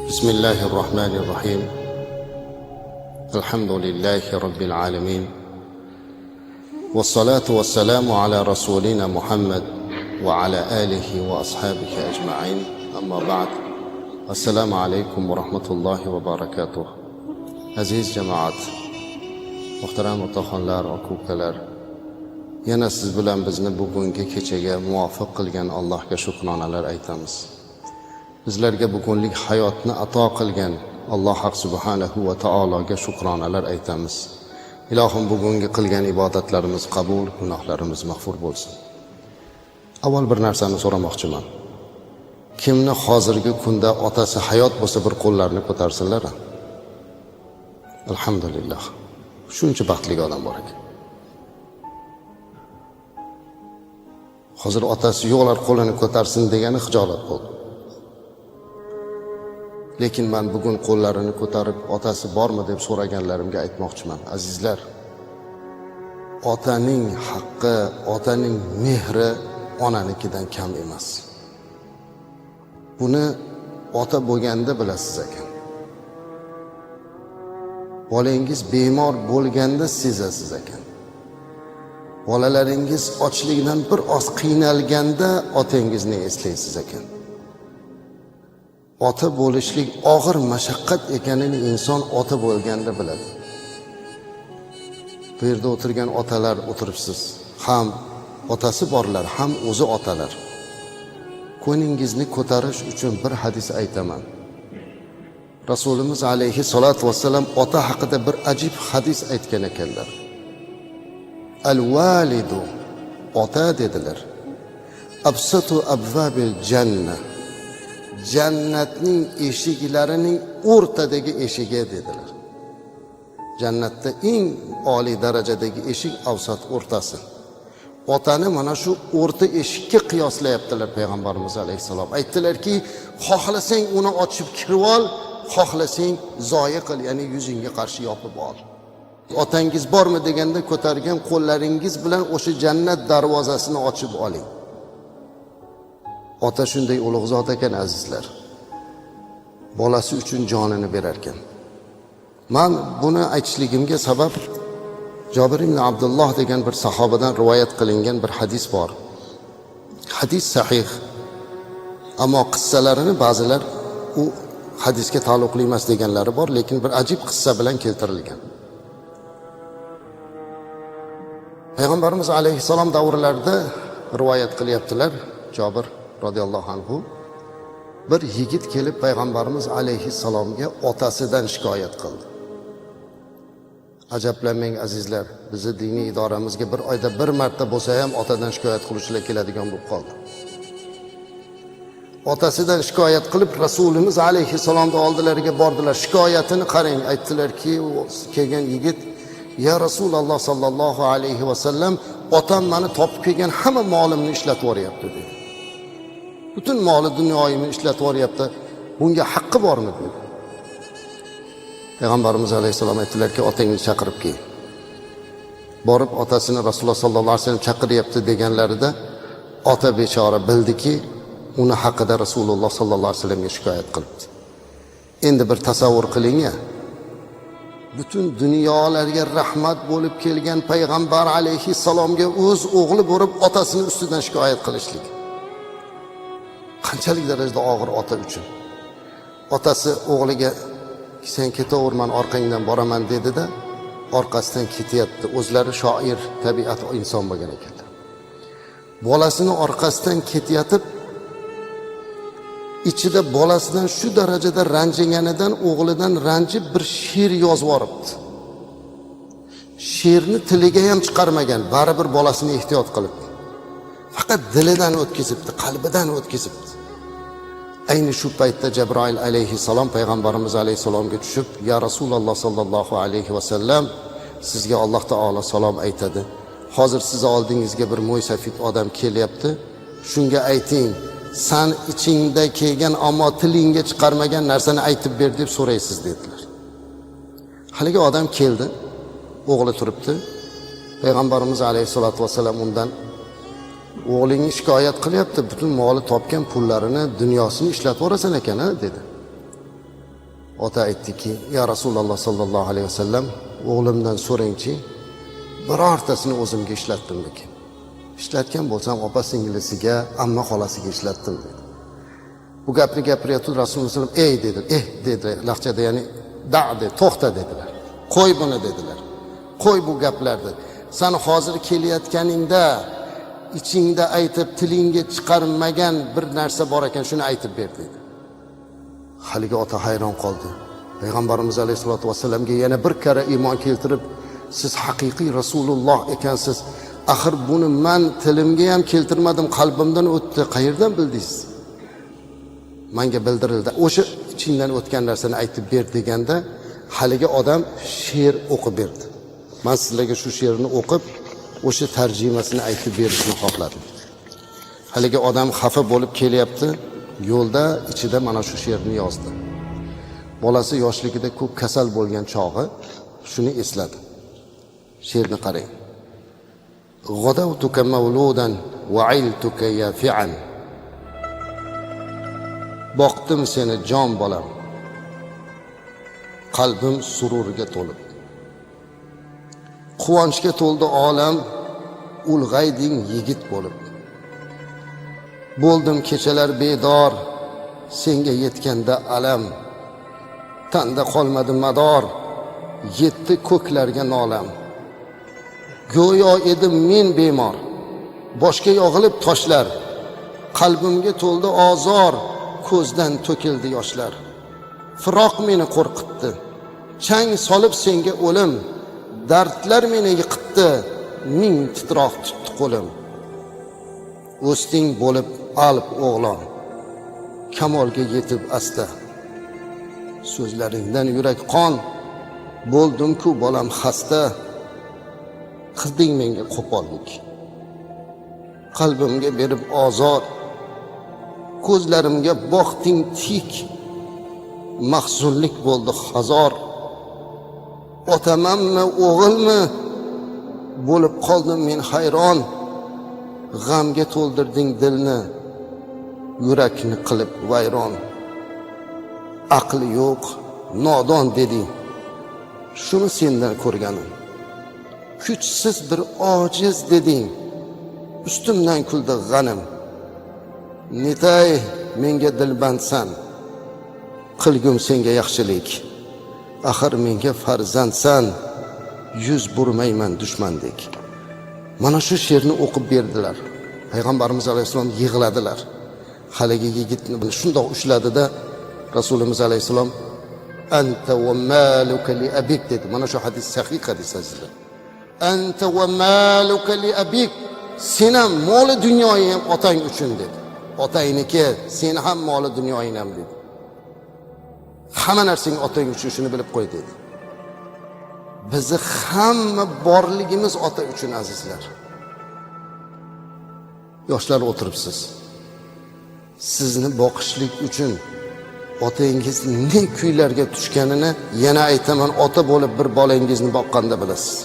بسم الله الرحمن الرحيم الحمد لله رب العالمين والصلاة والسلام على رسولنا محمد وعلى آله وأصحابه أجمعين أما بعد السلام عليكم ورحمة الله وبركاته. Aziz jamoat, muhtaram otaxonlar, aka-ukalar, yana siz bilan bizni bugungi kechaga muvofiq qilgan Allohga shukronalar aytamiz. Bizlarga bugunlik hayotni ato qilgan Alloh subhanahu va taologa shukronalar aytamiz. Ilohim bugungi qilgan ibodatlarimiz qabul, gunohlarimiz mag'fur bo'lsin. Avval bir narsani so'ramoqchiman. Kimni hozirgi kunda otasi hayot bo'lsa bir qo'llarini ko'tarsinlar. Alhamdulillah. Shuncha baxtli odam bor ekan. Hozir otasi yo'qlar qo'lini ko'tarsin degani xijolat bo'ldi. Lekin men bugun qo'llarini ko'tarib otasi bormi deb so'raganlarimga aytmoqchiman. Azizlar, otaning haqqi, otaning mehri onanikidan kam emas. Buni ota bo'lganda bilasiz ekan. Bolangiz bemor bo'lganda sezasiz ekan. Bolalaringiz ochlikdan bir oz qiynalganda otangizni eslaysiz ekan. Ota bo'lishlik og'ir mashaqqat ekanini inson ota bo'lganda biladi. Bu yerda o'tirgan otalar o'tiribsiz. Ham otasi borlar, ham o'zi otalar. Ko'nglingizni ko'tarish uchun bir hadis aytaman. Rasulimiz alayhi salatu vassalam ota haqida bir ajib hadis aytgan ekanlar. Al-validu, ota dedilar. Absatu abvabil jannah. Jannatning eshiklarining o'rtadagi eshigi dedilar. Jannatda eng oliy darajadagi eshik avsat o'rtasi. Otani mana shu o'rta eshikka qiyoslayaptilar payg'ambarimiz alayhisalom. Aytdilarki, xohlasang uni ochib kirib ol, xohlasang zoya qil, ya'ni yuzingga qarshi yopib ol. Otangiz bormi deganda ko'targan qo'llaringiz bilan o'sha jannat darvozasini ochib oling. Ota shunday ulug' zot ekan azizlar. Bolasi uchun jonini berar ekan. Men buni aytishligimga sabab Jabir ibn Abdulloh degan bir sahobadan rivoyat qilingan bir hadis bor. Hadis sahih. Ammo qissalarini ba'zilar u hadisga taalluqli emas deganlari bor, lekin bir ajib qissa bilan keltirilgan. Payg'ambarimiz alayhisalom davrlarida rivoyat qilyaptilar. Jabir radhiyallohu anhu bir yigit kelib payg'ambarimiz alayhisalomga otasidan shikoyat qildi. Ajablanmang azizlar, bizni diniy idoramizga bir oyda bir marta bo'lsa ham otadan shikoyat qiluvchilar keladigan bo'lib qoldi. Otasidan shikoyat qilib Rasulimiz alayhisalomning oldilariga bordilar. Shikoyatini qarang, aytdilarki, kelgan yigit, "Ya Rasululloh sallallohu alayhi va sallam, otam meni topib kelgan hamma molimni ishlatib yuboryapti" dedi. Butun moli dunyoyimni ishlatib yuboryapti. Bunga haqqi bormi dedi. Payg'ambarimiz alayhisalom aytdilarki, "Otangni chaqirib kel." Borib otasini Rasululloh sallallohu alayhi vasallam chaqiryapti deganlarida ota bechora bildiki, uni haqida Rasululloh sallallohu alayhi vasallamga shikoyat qilibdi. Endi bir tasavvur qiling-ya. Butun dunyolarga rahmat bo'lib kelgan payg'ambar alayhisalomga o'z o'g'li bo'lib otasini ustidan shikoyat qilishlik. Qanchalik darajada og'ir ota uchun. Otasi o'g'liga, "Sen ketaverman, orqangdan boraman" dedi-da, orqasidan ketyapti. O'zlari shoir, tabiat inson bo'lgan ekanlar. Bolasini orqasidan ketayotib, ichida bolasidan shu darajada ranjiganidan o'g'lidan ranjib bir she'r yozib yuboribdi. She'rni tiliga ham chiqarmagan, baribir bolasini ehtiyot qilib. Faqat dilidan o'tkazibdi, qalbidan o'tkazibdi. Ayni shu paytda Jabroil alayhisalom payg'ambarimiz alayhisalomga tushib, "Ya Rasululloh sallallohu alayhi va sallam, sizga Alloh taolo salom aytadi. Hozir siz oldingizga bir mo'ysafid odam kelyapti. Shunga ayting, san ichingda kelgan ammo tilingga chiqarmagan narsani aytib ber deb so'raysiz" dedilar. Haligi odam keldi, o'g'li turibdi. Payg'ambarimiz alayhisolatu vasallam undan o'g'lingiz shikoyat qilyapti, butun moli topgan pullarini, dunyosini ishlatib yuborasan ekan-a dedi. Ota aytdiki, ya Rasululloh sallallohu alayhi vasallam, o'g'limdan so'rangchi, birortasini o'zimga ishlatdimmikin. Ishlatgan bo'lsam opa singlisiga, amma xolasiga ishlatdim dedi. Bu gapni gapirayotib Rasululloh sallallohu alayhi vasallam, ey dedi, dedi laqchada, ya'ni da'di, to'xta dedilar. Qo'y buni dedilar. Qo'y bu gaplarni. Sen hozir kelayotganingda ichingda aytib tilingga chiqarmagan bir narsa bor ekan, shuni aytib ber dedi. Haligi ota hayron qoldi. Payg'ambarimiz alayhisolatu vasallamga yana bir karra iymon keltirib, siz haqiqiy Rasululloh ekansiz. Axir buni men tilimga ham keltirmadim, qalbimdan o'tdi. Qayerdan bildingiz? Menga bildirildi. O'sha ichingdan o'tgan narsani aytib ber deganda, haligi odam she'r o'qib berdi. Men sizlarga shu she'rni o'qib, o'sha tarjimasini aytib berishni xohladim. Haligi odam xafa bo'lib kelyapti. Yo'lda ichida mana shu she'rni yozdi. Bolasi yoshligida ko'p kasal bo'lgan chog'i shuni esladi. She'rni qarang. G'adawtuka mawludan wa ailtuka yafi'an. Boqdim seni jon bolam. Qalbim sururga to'lib. Quvonchga to'ldi olam, ulg'ayding yigit bo'lib. Bo'ldim kechalar bedor, senga yetganda alam. Tanda qolmadi mador, yetdi ko'klarga nolam. Go'yo edim men bemor, boshga yog'ilib toshlar. Qalbimga to'ldi ozor, ko'zdan to'kildi yoshlar. Firoq meni qo'rqitdi, chang solib senga o'lim. Dardlar meni yiqitdi, ming titroq tutdi qo'lim. O'sting bo'lib alp o'g'lon, kamolga yetib asta. So'zlaringdan yurak qon, bo'ldim-ku bolam xasta. Qilding menga qo'pollik, qalbimga berib ozor. Ko'zlarimga boqding tik, mahzunlik bo'ldi hazor. Otamanmi, o'g'ilmi, bo'lib qoldim men hayron. G'amga to'ldirding dilni, yurakni qilib vayron. Aqli yo'q, nodon deding, shuni sendan ko'rganim. Kuchsiz bir ojiz deding, ustimdan kuldi g'anim. Netay menga dilbandsan, qilgum senga yaxshilik. Axir menga farzandsan, yuz burmayman dushmandek. Mana shu she'rni o'qib berdilar. Payg'ambarimiz alayhisalom yig'ladilar. Haligi yigitni shundoq ushladida Rasulimiz alayhisalom anta va maluka li abik dedi. Mana shu hadis sahih hadis azizlar. Anta va maluka li abik. Sen ham moli dunyoing ham otang uchun dedi. Otayniki, sen ham moli dunyoing ham dedi. Hamma narsang otang uchun, shuni bilib qo'y dedi. Bizni hamma borligimiz ota uchun azizlar. Yoshlar o'tiribsiz. Sizni boqishlik uchun otangiz ne kuylarga tushganini yana aytaman, ota bo'lib bir bolangizni boqqanda bilasiz.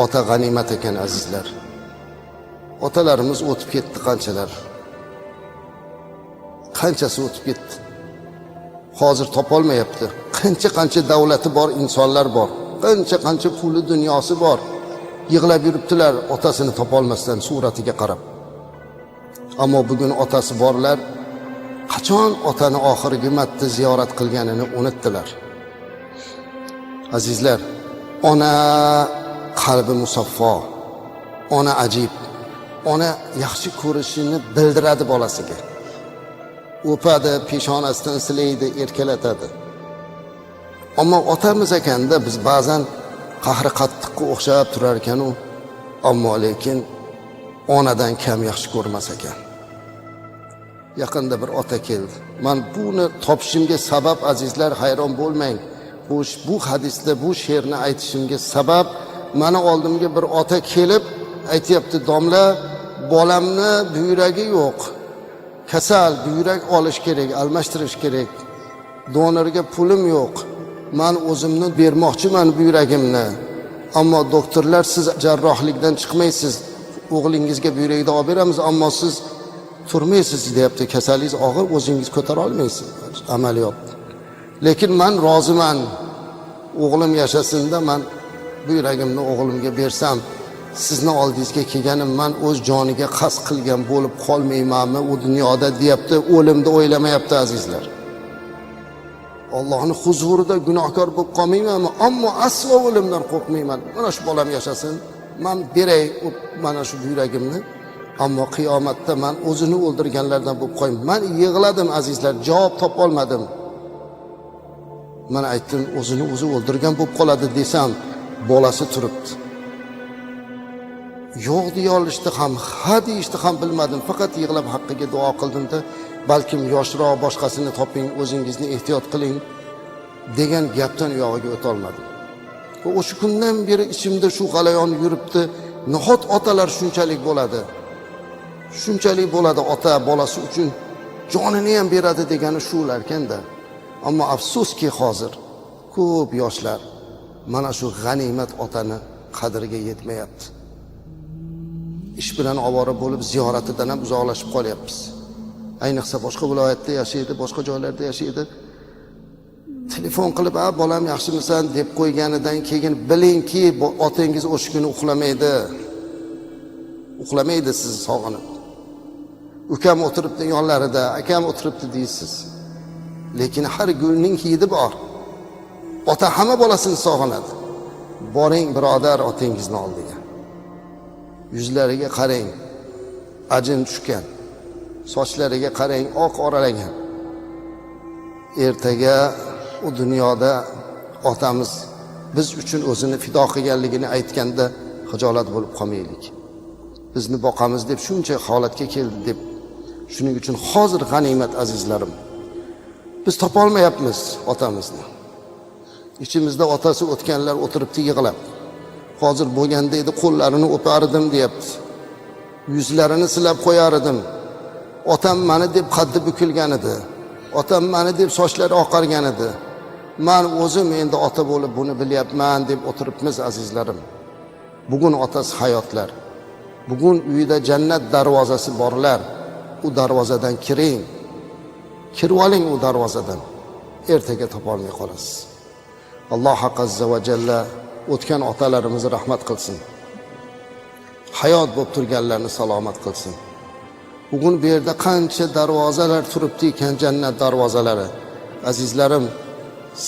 Ota g'animat ekan azizlar. Otalarimiz o'tib ketdi qanchalar. Qanchasi o'tib ketdi. Hozir topolmayapti. Qancha davlati bor insonlar bor. Qancha puli dunyosi bor. Yig'lab yuribdilar otasini topolmasdan suratiga qarab. Ammo bugun otasi borlar qachon otani oxirgi marta ziyorat qilganini unutdilar. Azizlar, ona qalbi musaffo, ona ajib. Ona yaxshi ko'rishini bildiradi bolasiga. O'padi, peshonasidan silaydi, erkalatadi. Ammo otamiz ekanda biz ba'zan qahri qattiqqa o'xshab turar ekan u, ammo lekin onadan kam yaxshi ko'rmas ekan. Yaqinda bir ota keldi. Men buni topishimga sabab azizlar, hayron bo'lmang. Bu hadisda bu she'rni aytishimga sabab meni oldimga bir ota kelib aytayapti, domla, bolamni buyragi yo'q. Kasal, buyrak olish kerak, almashtirish kerak. Donorga pulim yo'q. Men o'zimni bermoqchiman buyragimni. Ammo doktorlar siz jarrohlikdan chiqmaysiz. O'g'lingizga buyrakni olib beramiz, ammo siz turmaysiz deyapti, kasalingiz og'ir, o'zingiz ko'tara olmaysiz amaliyot. Lekin men roziman, o'g'lim yashasinda, men bu yuragimni o'g'limga bersam, sizni oldingizga kelganim, men o'z joniga qasd qilgan bo'lib qolmaymanmi u dunyoda deyapti, o'limni o'ylamayapti azizlar. Allohning huzurida gunohkor bo'lib qolmaymanmi, ammo aslo o'limdan qo'rqmayman. Mana shu bolam yashasin, men beray mana shu yuragimni, ammo qiyomatda men o'zini o'ldirganlardan bo'lib qo'yim. Men yig'ladim azizlar, javob topa olmadim. Men aytdim, o'zini o'zi o'ldirgan bo'lib qoladi desam, bolasi turibdi. Yo'q deya olishdi ham, ha deyishdi ham bilmadim. Faqat yig'lab haqqiga duo qildim-da, balkim yoshroq boshqasini toping, o'zingizni ehtiyot qiling degan gapdan uyog'iga o'ta olmadim. Va o'sha kundan beri ichimda shu g'alayon yuribdi. Nahot otalar shunchalik bo'ladi. Shunchalik bo'ladi ota bolasi uchun jonini ham beradi degani shular ekanda. Ammo afsuski hozir ko'p yoshlar mana shu g'animat otani qadriga yetmayapti. Ish bilan ovora bo'lib ziyoratidan ham uzoqlashib qolyapmiz. Ayniqsa boshqa viloyatda yashaydi, boshqa joylarda yashaydi. Telefon qilib, "A, bolam yaxshimisan?" deb qo'yganidan keyin bilingki, otangiz o'sha kuni uxlamaydi. Uxlamaydi sizni sog'inib. Ukam o'tiribdi yonlarida, akam o'tiribdi deysiz. Lekin har gulning hidi bor. Ota hamma bolasini sog'inadi. Boring birodar otangizni oldiga. Yuzlariga qarang, ajin tushgan. Sochlariga qarang, oq oralagan. Ertaga u dunyoda otamiz biz uchun o'zini fido qilganligini aytganda xijolat bo'lib qolmaylik. Bizni boqamiz deb shuncha holatga keldi deb. Shuning uchun hozir g'animat azizlarim. Biz topa olmayapmiz otamizni. İçimizde otasi o'tganlar o'tiribdi yig'lab. Hozir bo'lganda edi qo'llarini o'pardim deyapti. Yuzlarini silab qo'yar edim. Otam meni deb qaddi bukilgan edi. Otam meni deb sochlari oqargan edi. Men o'zim endi ota bo'lib buni bilyapman deb o'tiribmiz azizlarim. Bugun otasi hayotlar. Bugun uyida jannat darvozasi borlar. U darvozadan kiring. Kirib oling u darvozadan. Ertaga topolmay qolasiz. Alloh azza va jalla o'tgan otalarimizni rahmat qilsin. Hayot bo'lib turganlarni salomat qilsin. Bugun bu yerda qancha darvozalar turibdi ekan, jannat darvozalari. Azizlarim,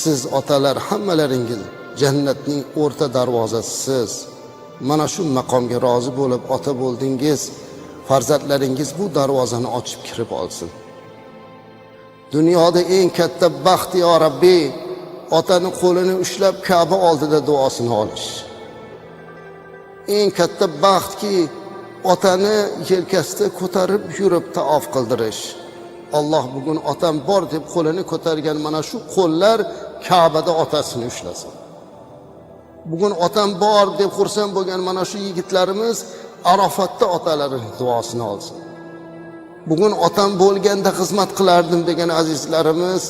siz otalar hammalaringiz jannatning o'rta darvozasisiz. Mana shu maqomga rozi bo'lib ota bo'ldingiz. Farzandlaringiz bu darvozani ochib kirib olsin. Dunyoda eng katta baxt ya Rabbi, otani qo'lini ushlab Ka'ba oldida duosini olish. Eng katta baxtki, otani yelkasida ko'tarib yurib taof qildirish. Alloh bugun otam bor deb qo'lini ko'targan mana shu qo'llar Ka'bada otasini ushlasin. Bugun otam bor deb xursand bo'lgan mana shu yigitlarimiz Arofatda otalarining duosini olsin. Bugun otam bo'lganda xizmat qilardim degan azizlarimiz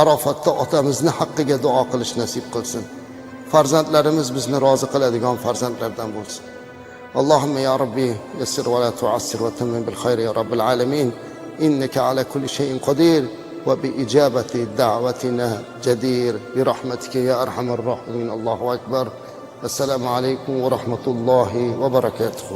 Arofatda otamizni haqqiga duo qilish nasib qilsin. Farzandlarimiz bizni rozi qiladigan farzandlardan bo'lsin. Allahumma ya Rabbi yassir va la tu'assir va tammim bil khayr ya Rabbil alamin. Innaka ala kulli shay'in qadir va bi ijabati da'watina jadir bi rahmatika ya arhamar rahimin. Allahu akbar. Assalomu alaykum va rahmatullohi va barakatuh.